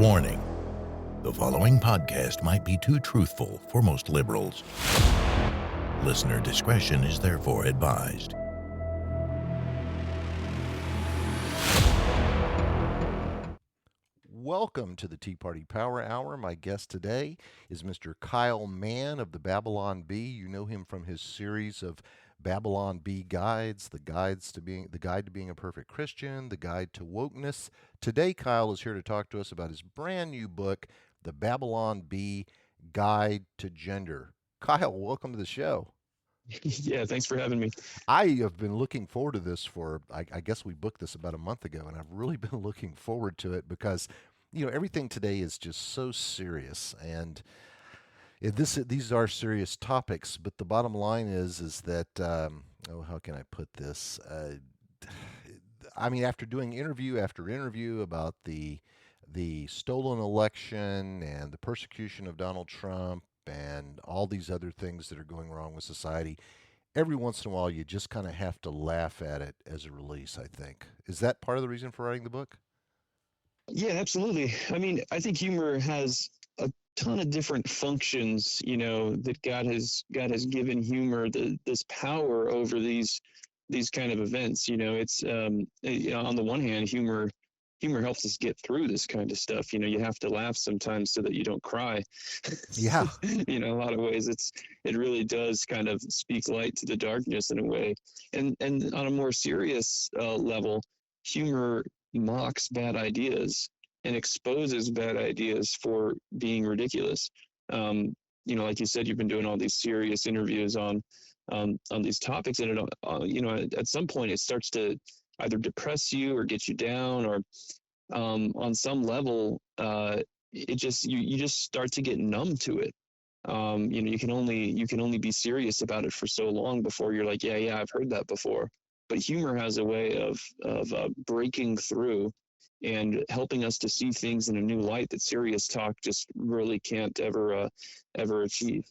Warning: the following podcast might be too truthful for most liberals. Listener discretion is therefore advised. Welcome to the Tea Party Power Hour. My guest today is Mr. Kyle Mann of the Babylon Bee. You know him from his series of Babylon Bee guides, the guide to being a perfect Christian, the guide to wokeness. Today, Kyle is here to talk to us about his brand new book, The Babylon Bee Guide to Gender. Kyle, welcome to the show. Yeah, thanks for having me. I have been looking forward to this for, I guess we booked this about a month ago, and I've really been looking forward to it because, everything today is just so serious, and these are serious topics. But the bottom line is that, how can I put this? After doing interview after interview about the stolen election and the persecution of Donald Trump and all these other things that are going wrong with society, every once in a while you just kind of have to laugh at it as a release, I think. Is that part of the reason for writing the book? Yeah, absolutely. I think humor has a ton of different functions, that God has given humor this power over these kind of events. It's on the one hand, humor helps us get through this kind of stuff. You have to laugh sometimes so that you don't cry. Yeah. A lot of ways it really does kind of speak light to the darkness in a way. And on a more serious level, humor mocks bad ideas and exposes bad ideas for being ridiculous. Like you said, you've been doing all these serious interviews on these topics, and at some point it starts to either depress you or get you down, or on some level, it just you just start to get numb to it. You can only be serious about it for so long before you're like, yeah, I've heard that before. But humor has a way of breaking through and helping us to see things in a new light that serious talk just really can't ever achieve.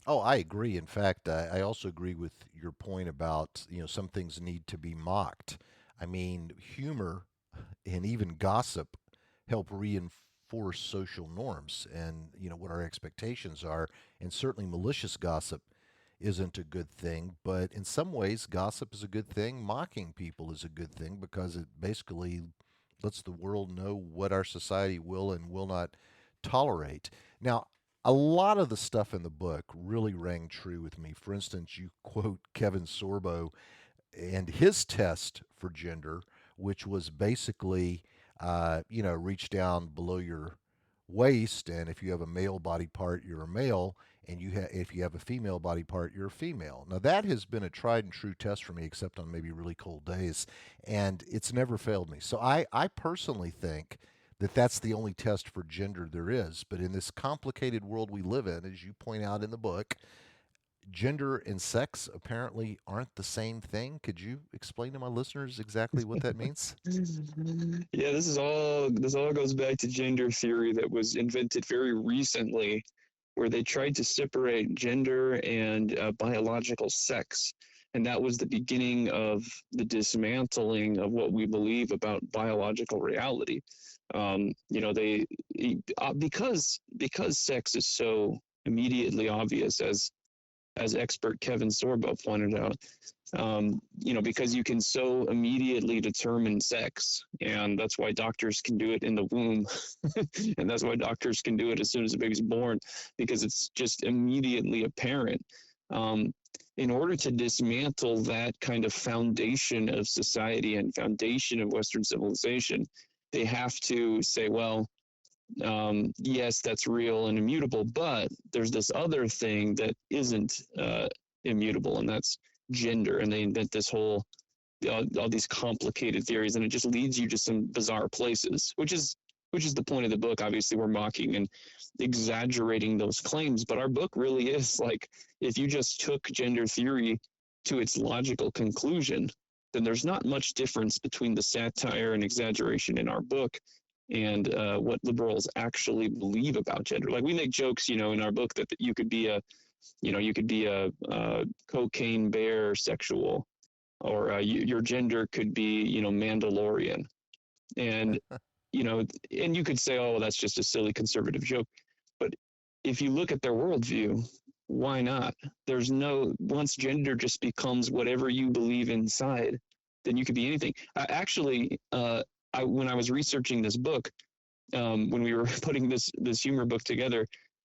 Oh, I agree. In fact, I also agree with your point about, some things need to be mocked. Humor and even gossip help reinforce social norms and, what our expectations are. And certainly malicious gossip isn't a good thing, but in some ways, gossip is a good thing. Mocking people is a good thing because it basically lets the world know what our society will and will not tolerate. Now, a lot of the stuff in the book really rang true with me. For instance, you quote Kevin Sorbo and his test for gender, which was basically, reach down below your waist, and if you have a male body part, you're a male, and if you have a female body part, you're a female. Now that has been a tried and true test for me, except on maybe really cold days, and it's never failed me. So I personally think that that's the only test for gender there is. But in this complicated world we live in, as you point out in the book, gender and sex apparently aren't the same thing. Could you explain to my listeners exactly what that means? Yeah, this all goes back to gender theory that was invented very recently, where they tried to separate gender and biological sex. And that was the beginning of the dismantling of what we believe about biological reality. They because sex is so immediately obvious, as expert Kevin Sorbo pointed out, because you can so immediately determine sex, and that's why doctors can do it in the womb, and that's why doctors can do it as soon as the baby's born, because it's just immediately apparent. In order to dismantle that kind of foundation of society and foundation of Western civilization, they have to say, well, yes, that's real and immutable, but there's this other thing that isn't immutable, and that's gender. And they invent this whole all these complicated theories, and it just leads you to some bizarre places, which is the point of the book. Obviously, we're mocking and exaggerating those claims, but our book really is like, if you just took gender theory to its logical conclusion, then there's not much difference between the satire and exaggeration in our book and what liberals actually believe about gender. Like, we make jokes, in our book that you could be a cocaine bear sexual, or your gender could be, Mandalorian. And and you could say, oh, that's just a silly conservative joke. But if you look at their worldview, why not? Once gender just becomes whatever you believe inside, then you could be anything. When I was researching this book, when we were putting this humor book together,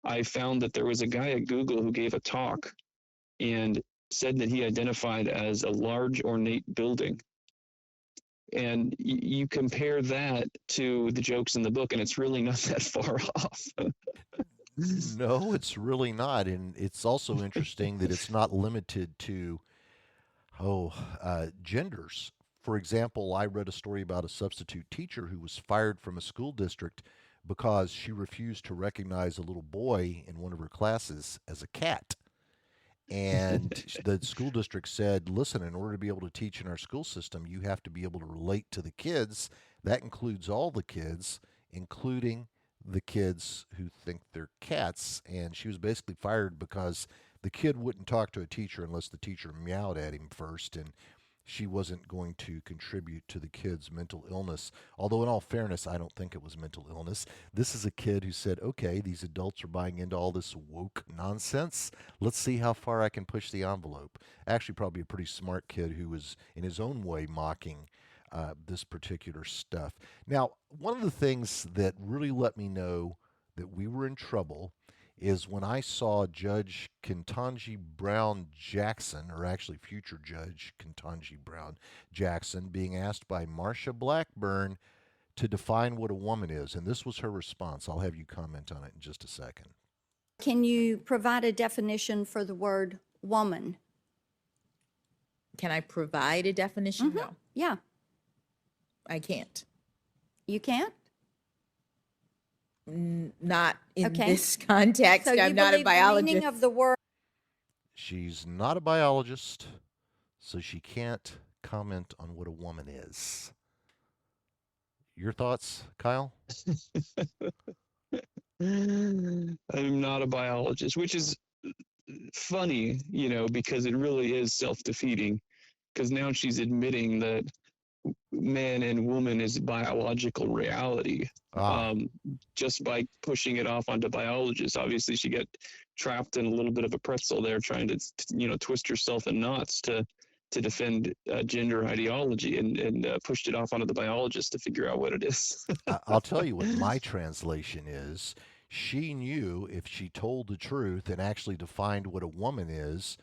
I found that there was a guy at Google who gave a talk and said that he identified as a large ornate building. And you compare that to the jokes in the book, and it's really not that far off. No, it's really not. And it's also interesting that it's not limited to, oh, genders. For example, I read a story about a substitute teacher who was fired from a school district because she refused to recognize a little boy in one of her classes as a cat. And the school district said, listen, in order to be able to teach in our school system, you have to be able to relate to the kids. That includes all the kids, including the kids who think they're cats. And she was basically fired because the kid wouldn't talk to a teacher unless the teacher meowed at him first. And she wasn't going to contribute to the kid's mental illness. Although, in all fairness, I don't think it was mental illness. This is a kid who said, okay, these adults are buying into all this woke nonsense. Let's see how far I can push the envelope. Actually, probably a pretty smart kid who was, in his own way, mocking this particular stuff. Now, one of the things that really let me know that we were in trouble is when I saw Judge Ketanji Brown Jackson, or actually future Judge Ketanji Brown Jackson, being asked by Marsha Blackburn to define what a woman is. And this was her response. I'll have you comment on it in just a second. Can you provide a definition for the word woman? Can I provide a definition? Mm-hmm. No, Yeah, I can't. you can't? Not in Okay. this context. So you I'm not a believe the meaning biologist. of the word She's not a biologist, so she can't comment on what a woman is. Your thoughts, Kyle? I'm not a biologist, which is funny, because it really is self-defeating. Because now she's admitting that man and woman is biological reality. Just by pushing it off onto biologists. Obviously, she got trapped in a little bit of a pretzel there, trying to twist herself in knots to defend gender ideology, and pushed it off onto the biologist to figure out what it is. I'll tell you what my translation is. She knew if she told the truth and actually defined what a woman is,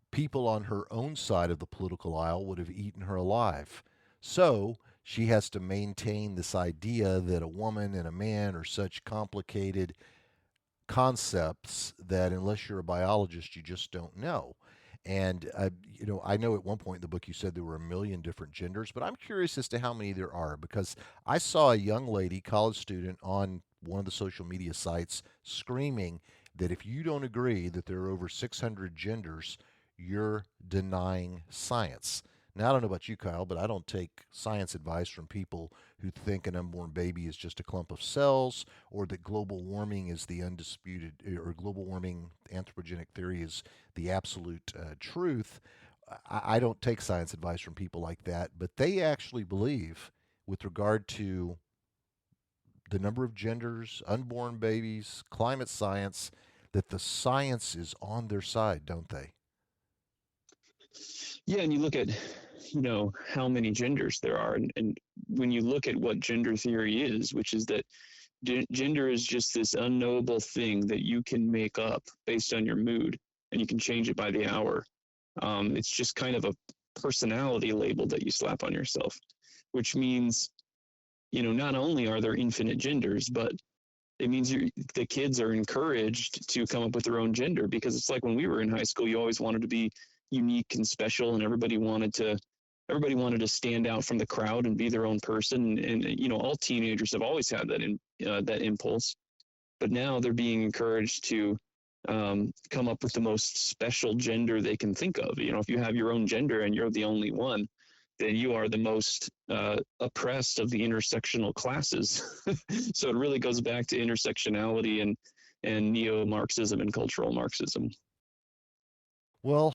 people on her own side of the political aisle would have eaten her alive. So she has to maintain this idea that a woman and a man are such complicated concepts that unless you're a biologist, you just don't know. And I know at one point in the book you said there were 1 million different genders, but I'm curious as to how many there are because I saw a young lady, college student, on one of the social media sites screaming that if you don't agree that there are over 600 genders, you're denying science. Now, I don't know about you, Kyle, but I don't take science advice from people who think an unborn baby is just a clump of cells or that global warming is the undisputed, or global warming anthropogenic theory is the absolute truth. I don't take science advice from people like that, but they actually believe, with regard to the number of genders, unborn babies, climate science, that the science is on their side, don't they? Yeah, and you look at how many genders there are, and when you look at what gender theory is, which is that gender is just this unknowable thing that you can make up based on your mood, and you can change it by the hour. It's just kind of a personality label that you slap on yourself, which means not only are there infinite genders, but it means the kids are encouraged to come up with their own gender, because it's like when we were in high school, you always wanted to be unique and special, and everybody wanted to stand out from the crowd and be their own person. And all teenagers have always had that impulse, but now they're being encouraged to come up with the most special gender they can think of. If you have your own gender and you're the only one, then you are the most oppressed of the intersectional classes. So it really goes back to intersectionality and neo-Marxism and cultural Marxism. Well,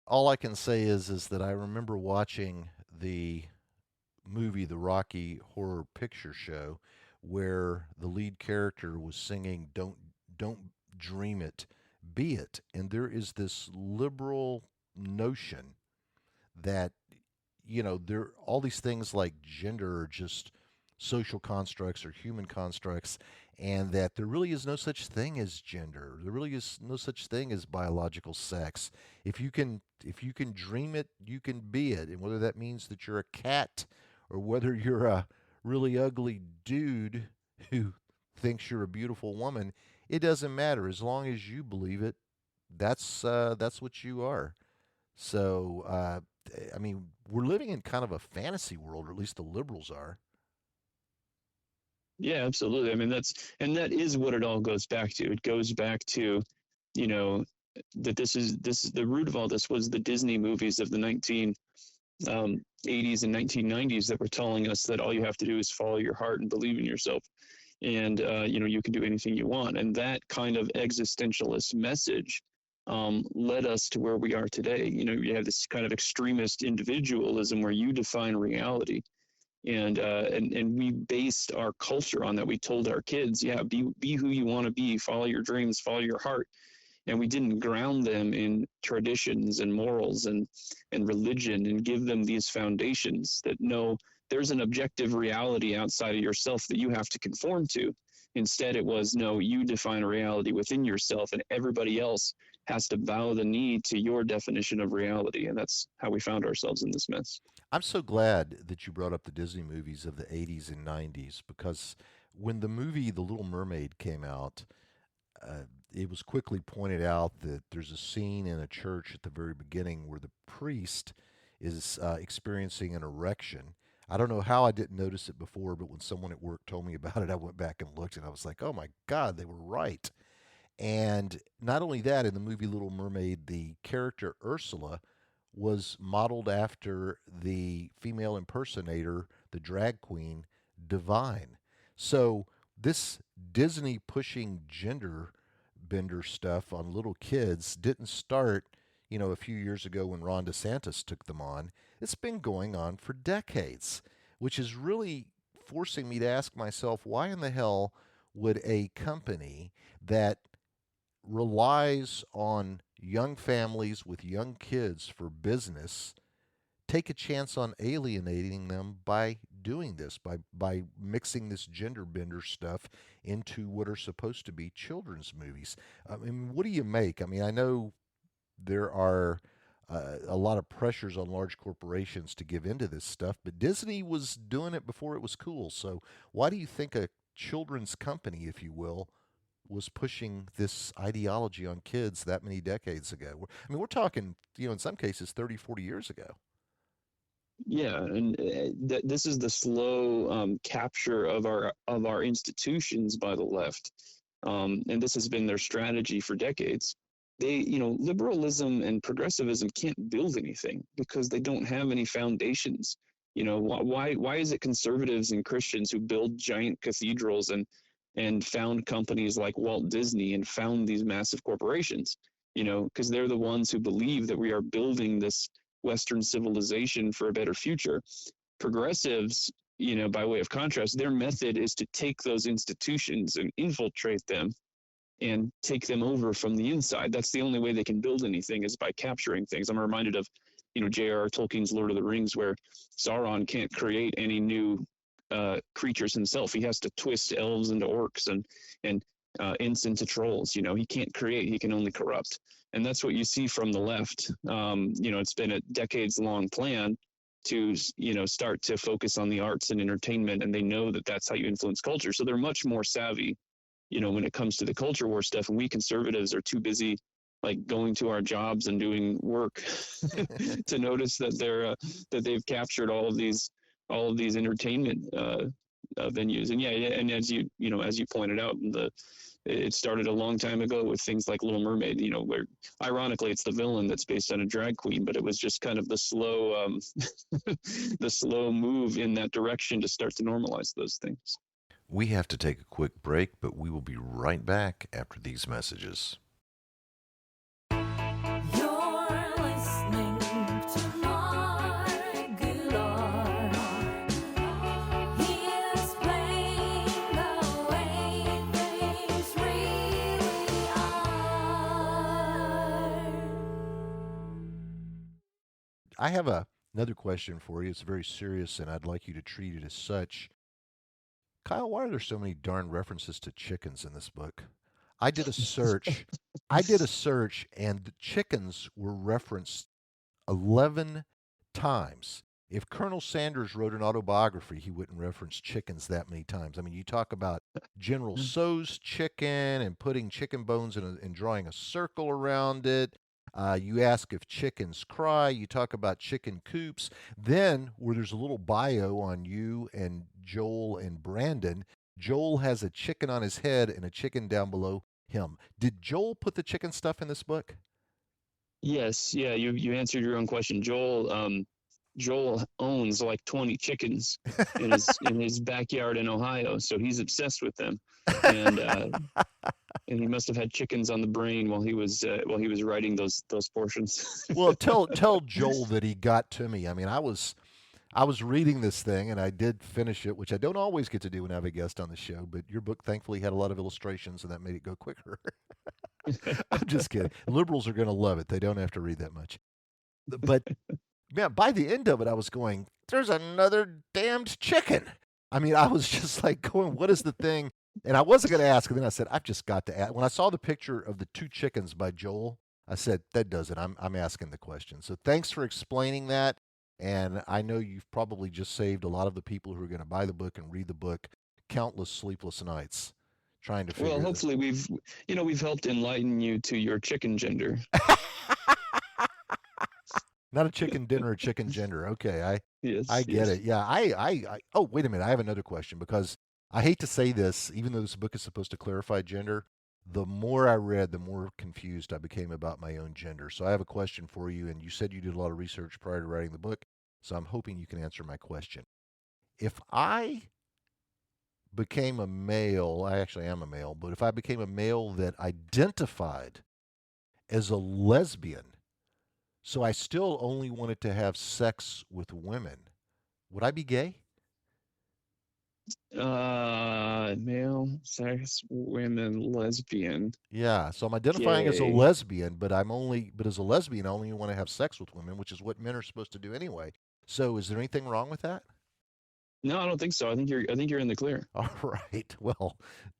all I can say is that I remember watching the movie, the Rocky Horror Picture Show, where the lead character was singing "Don't dream it, be it," and there is this liberal notion that there all these things like gender are just social constructs or human constructs, and that there really is no such thing as gender. There really is no such thing as biological sex. If you can dream it, you can be it. And whether that means that you're a cat or whether you're a really ugly dude who thinks you're a beautiful woman, it doesn't matter as long as you believe it. That's what you are. So, I mean, we're living in kind of a fantasy world, or at least the liberals are. Yeah, absolutely. I mean, that is what it all goes back to. It goes back to, you know, that this is the root of all this was the Disney movies of the 1980s and 1990s that were telling us that all you have to do is follow your heart and believe in yourself, and you can do anything you want. And that kind of existentialist message led us to where we are today. You have this kind of extremist individualism where you define reality, and we based our culture on that. We told our kids, yeah, be who you want to be, follow your dreams, follow your heart. And we didn't ground them in traditions and morals and religion and give them these foundations that no, there's an objective reality outside of yourself that you have to conform to. Instead, it was no, you define a reality within yourself, and everybody else has to bow the knee to your definition of reality. And that's how we found ourselves in this mess. I'm so glad that you brought up the Disney movies of the 80s and 90s, because when the movie The Little Mermaid came out, it was quickly pointed out that there's a scene in a church at the very beginning where the priest is experiencing an erection. I don't know how I didn't notice it before, but when someone at work told me about it, I went back and looked, and I was like, oh my God, they were right. And not only that, in the movie Little Mermaid, the character Ursula was modeled after the female impersonator, the drag queen, Divine. So this Disney pushing gender bender stuff on little kids didn't start, a few years ago when Ron DeSantis took them on. It's been going on for decades, which is really forcing me to ask myself, why in the hell would a company that relies on young families with young kids for business take a chance on alienating them by doing this, by mixing this gender bender stuff into what are supposed to be children's movies? I mean, what do you make? I mean, I know there are a lot of pressures on large corporations to give into this stuff, but Disney was doing it before it was cool. So why do you think a children's company, if you will, was pushing this ideology on kids that many decades ago? I mean, we're talking, in some cases 30, 40 years ago. Yeah, and this is the slow capture of our institutions by the left, and this has been their strategy for decades. Liberalism and progressivism can't build anything because they don't have any foundations. Why is it conservatives and Christians who build giant cathedrals and found companies like Walt Disney and found these massive corporations? Because they're the ones who believe that we are building this Western civilization for a better future. Progressives, by way of contrast, their method is to take those institutions and infiltrate them and take them over from the inside. That's the only way they can build anything, is by capturing things. I'm reminded of, J.R.R. Tolkien's Lord of the Rings, where Sauron can't create any new creatures himself. He has to twist elves into orcs and Ents into trolls. He can't create, he can only corrupt. And that's what you see from the left. It's been a decades-long plan to, start to focus on the arts and entertainment, and they know that that's how you influence culture. So they're much more savvy, when it comes to the culture war stuff. And we conservatives are too busy, like, going to our jobs and doing work to notice that that they've captured all of these entertainment venues. And yeah, and as you pointed out, it started a long time ago with things like Little Mermaid, where ironically it's the villain that's based on a drag queen, but it was just kind of the slow the slow move in that direction to start to normalize those things. We have to take a quick break, but we will be right back after these messages. You're listening to My Good Art. I have another question for you. It's very serious, and I'd like you to treat it as such. Kyle, why are there so many darn references to chickens in this book? I did a search. I did a search, and the chickens were referenced 11 times. If Colonel Sanders wrote an autobiography, he wouldn't reference chickens that many times. I mean, you talk about General Tso's chicken and putting chicken bones and drawing a circle around it. You ask if chickens cry. You talk about chicken coops. Then, where there's a little bio on you and Joel and Brandon, Joel has a chicken on his head and a chicken down below him. Did Joel put the chicken stuff in this book? Yes, yeah, you answered your own question. Joel owns like 20 chickens in his backyard in Ohio, so he's obsessed with them, and he must have had chickens on the brain while he was writing those portions. Well, tell Joel that he got to me. I mean, I was reading this thing and I did finish it, which I don't always get to do when I have a guest on the show, but your book thankfully had a lot of illustrations and that made it go quicker. I'm just kidding. Liberals are going to love it. They don't have to read that much. But man, by the end of it, I was going, there's another damned chicken. I mean, I was just like going, what is the thing? And I wasn't going to ask. And then I said, I've just got to ask. When I saw the picture of the two chickens by Joel, I said, that does it. I'm asking the question. So thanks for explaining that. And I know you've probably just saved a lot of the people who are going to buy the book and read the book countless sleepless nights trying to figure Well, this. hopefully we've helped enlighten you to your chicken gender. Not a chicken dinner, a chicken gender. Okay, Yes, I get yes. it. Yeah, oh, wait a minute. I have another question because I hate to say this, even though this book is supposed to clarify gender, the more I read, the more confused I became about my own gender. So I have a question for you, and you said you did a lot of research prior to writing the book, so I'm hoping you can answer my question. If I became a male, I actually am a male, but if I became a male that identified as a lesbian, so I still only wanted to have sex with women, would I be gay? Male, sex, women, lesbian, Yeah, so I'm identifying as a gay. lesbian, but as a lesbian, I only want to have sex with women, which is what men are supposed to do anyway. So is there anything wrong with that? No, I don't think so. I think you're in the clear. All right. Well,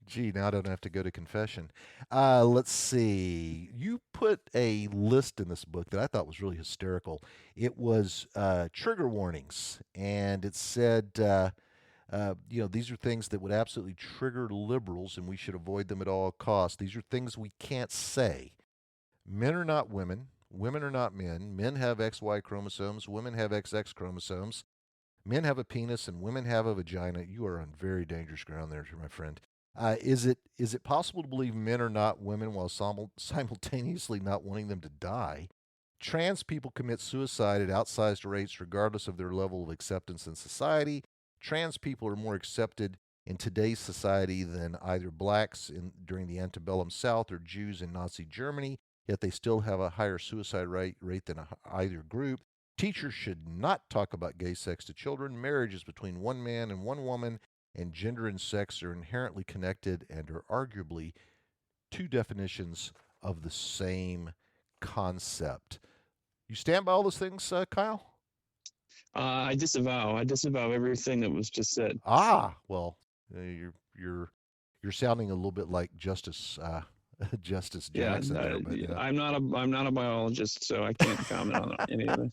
gee, now I don't have to go to confession. Let's see. You put a list in this book that I thought was really hysterical. It was trigger warnings, and it said, these are things that would absolutely trigger liberals, and we should avoid them at all costs. These are things we can't say. Men are not women. Women are not men. Men have XY chromosomes. Women have XX chromosomes. Men have a penis and women have a vagina. You are on very dangerous ground there, my friend. Is it possible to believe men are not women while simultaneously not wanting them to die? Trans people commit suicide at outsized rates regardless of their level of acceptance in society. Trans people are more accepted in today's society than either blacks during the antebellum South or Jews in Nazi Germany, yet they still have a higher suicide rate than either group. Teachers should not talk about gay sex to children. Marriage is between one man and one woman, and gender and sex are inherently connected and are arguably two definitions of the same concept. You stand by all those things, Kyle? I disavow. I disavow everything that was just said. Well, you're sounding a little bit like Justice Justice Yeah, Jackson there, but I'm not a biologist, so I can't comment on any of it.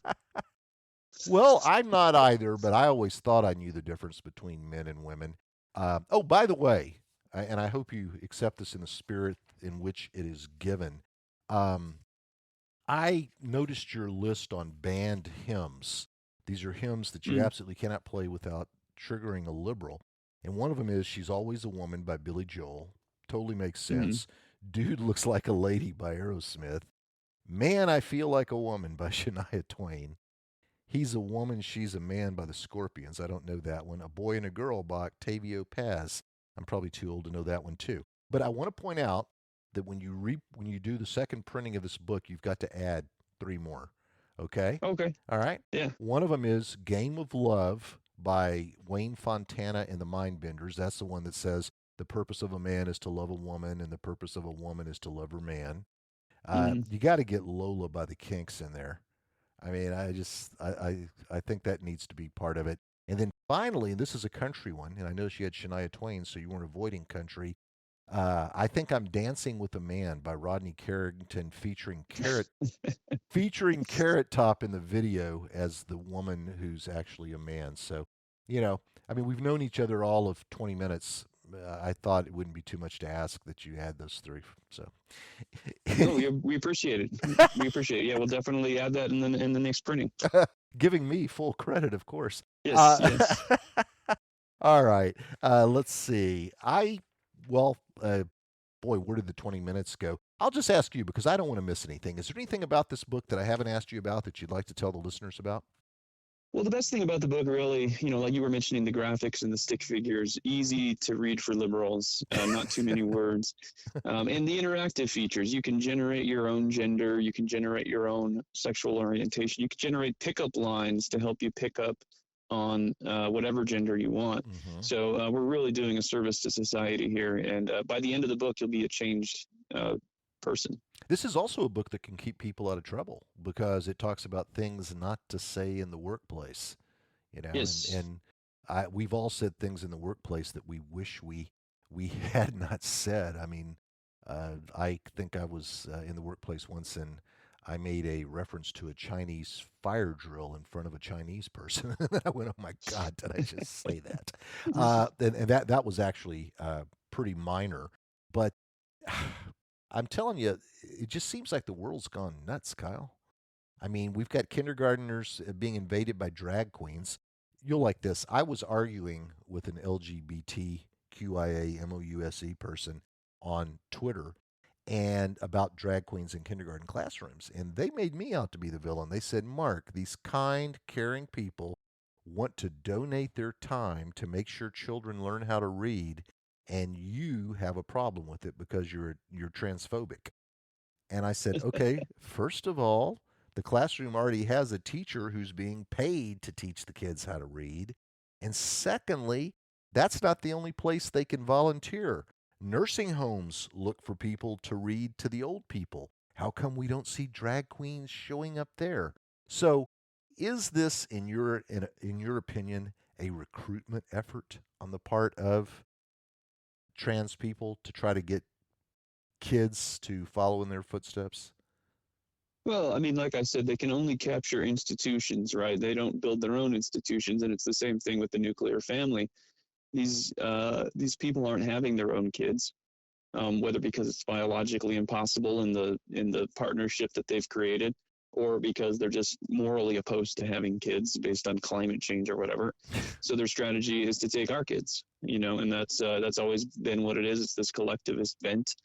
well, I'm not either, but I always thought I knew the difference between men and women. Oh, by the way, and I hope you accept this in the spirit in which it is given. I noticed your list on banned hymns. These are hymns that you absolutely cannot play without triggering a liberal. And one of them is She's Always a Woman by Billy Joel. Totally makes sense. Dude Looks Like a Lady by Aerosmith. Man, I Feel Like a Woman by Shania Twain. He's a Woman, She's a Man by the Scorpions. I don't know that one. A Boy and a Girl by Octavio Paz. I'm probably too old to know that one too. But I want to point out that when you do the second printing of this book, you've got to add 3 more. Okay? Okay. All right? Yeah. One of them is Game of Love by Wayne Fontana and the Mindbenders. That's the one that says the purpose of a man is to love a woman and the purpose of a woman is to love her man. You got to get Lola by the Kinks in there. I mean, I think that needs to be part of it. And then finally, and this is a country one, and I noticed you had Shania Twain, so you weren't avoiding country. I think I'm Dancing with a Man by Rodney Carrington, featuring Carrot Top in the video as the woman who's actually a man. So, you know, I mean, we've known each other all of 20 minutes. I thought it wouldn't be too much to ask that you had those three. So, No, we appreciate it. We appreciate it. Yeah, we'll definitely add that in the next printing. giving me full credit, of course. Yes, yes. All right. Let's see. Well, boy, where did the 20 minutes go? I'll just ask you because I don't want to miss anything. Is there anything about this book that I haven't asked you about that you'd like to tell the listeners about? Well, the best thing about the book, really, like you were mentioning, the graphics and the stick figures, easy to read for liberals, not too many words, and the interactive features. You can generate your own gender, you can generate your own sexual orientation, you can generate pickup lines to help you pick up on whatever gender you want. Mm-hmm. So we're really doing a service to society here, and by the end of the book, you'll be a changed person. This is also a book that can keep people out of trouble because it talks about things not to say in the workplace, Yes. and we've all said things in the workplace that we wish we had not said. I mean, I think I was in the workplace once and I made a reference to a Chinese fire drill in front of a Chinese person. And I went, "Oh my God, did I just say that?" And that was actually pretty minor, but I'm telling you, it just seems like the world's gone nuts, Kyle. I mean, we've got kindergartners being invaded by drag queens. You'll like this. I was arguing with an LGBTQIA MOUSE person on Twitter and about drag queens in kindergarten classrooms. And they made me out to be the villain. They said, Mark, these kind, caring people want to donate their time to make sure children learn how to read, and you have a problem with it because you're transphobic. And I said, okay, first of all, the classroom already has a teacher who's being paid to teach the kids how to read. And secondly, that's not the only place they can volunteer. Nursing homes look for people to read to the old people. How come we don't see drag queens showing up there? So, is this, in your opinion, a recruitment effort on the part of trans people to try to get kids to follow in their footsteps? Well, I mean, like I said, they can only capture institutions, right? They don't build their own institutions, and it's the same thing with the nuclear family. These people aren't having their own kids, whether because it's biologically impossible in the partnership that they've created, or because they're just morally opposed to having kids based on climate change or whatever. So their strategy is to take our kids, and that's always been what it is. It's this collectivist bent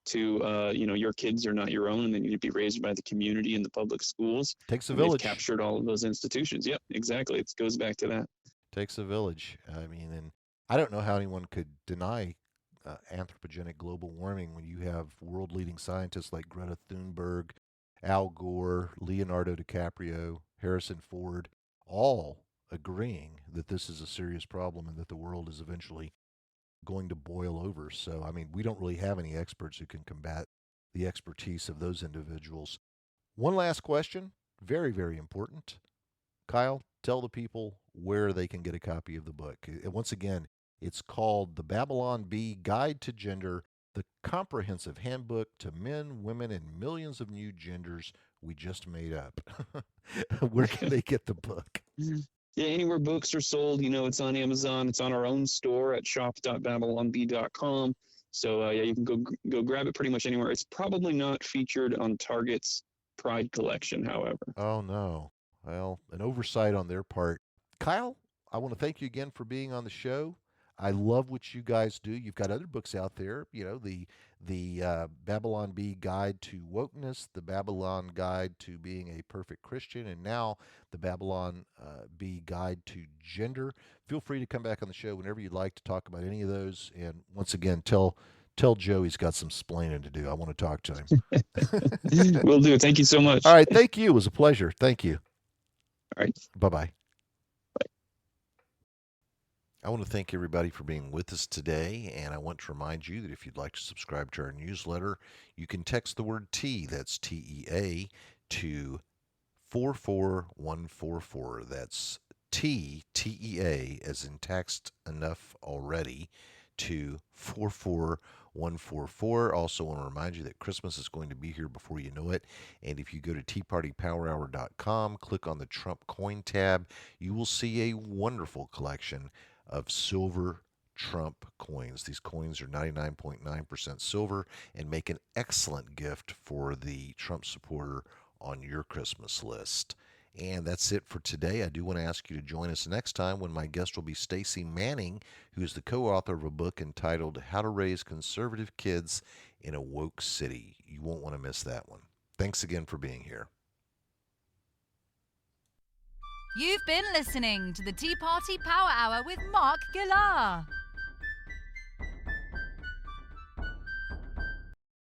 to your kids are not your own and they need to be raised by the community and the public schools. Takes a And they've village. captured all of those institutions. Yep, exactly. It goes back to that. Takes a village. I mean, and I don't know how anyone could deny anthropogenic global warming when you have world leading scientists like Greta Thunberg, Al Gore, Leonardo DiCaprio, Harrison Ford, all agreeing that this is a serious problem and that the world is eventually going to boil over. So, I mean, we don't really have any experts who can combat the expertise of those individuals. One last question, very, very important. Kyle, tell the people where they can get a copy of the book. Once again, it's called The Babylon Bee Guide to Gender, the comprehensive handbook to men, women, and millions of new genders we just made up. Where can they get the book? Yeah, anywhere books are sold, it's on Amazon. It's on our own store at shop.babylonbee.com. So yeah, you can go grab it pretty much anywhere. It's probably not featured on Target's Pride collection, however. Oh no. Well, an oversight on their part. Kyle, I want to thank you again for being on the show. I love what you guys do. You've got other books out there, the Babylon Bee Guide to Wokeness, the Babylon Guide to Being a Perfect Christian, and now the Babylon Bee Guide to Gender. Feel free to come back on the show whenever you'd like to talk about any of those. And once again, tell Joe he's got some splaining to do. I want to talk to him. Will do. Thank you so much. All right. Thank you. It was a pleasure. Thank you. All right. Bye-bye. I want to thank everybody for being with us today, and I want to remind you that if you'd like to subscribe to our newsletter, you can text the word T, that's TEA, to 44144. That's TEA as in text enough already to 44144. Also want to remind you that Christmas is going to be here before you know it. And if you go to teapartypowerhour.com, click on the Trump coin tab, you will see a wonderful collection of silver Trump coins. These coins are 99.9% silver and make an excellent gift for the Trump supporter on your Christmas list. And that's it for today. I do want to ask you to join us next time when my guest will be Stacey Manning, who is the co-author of a book entitled How to Raise Conservative Kids in a Woke City. You won't want to miss that one. Thanks again for being here. You've been listening to the Tea Party Power Hour with Mark Gillar.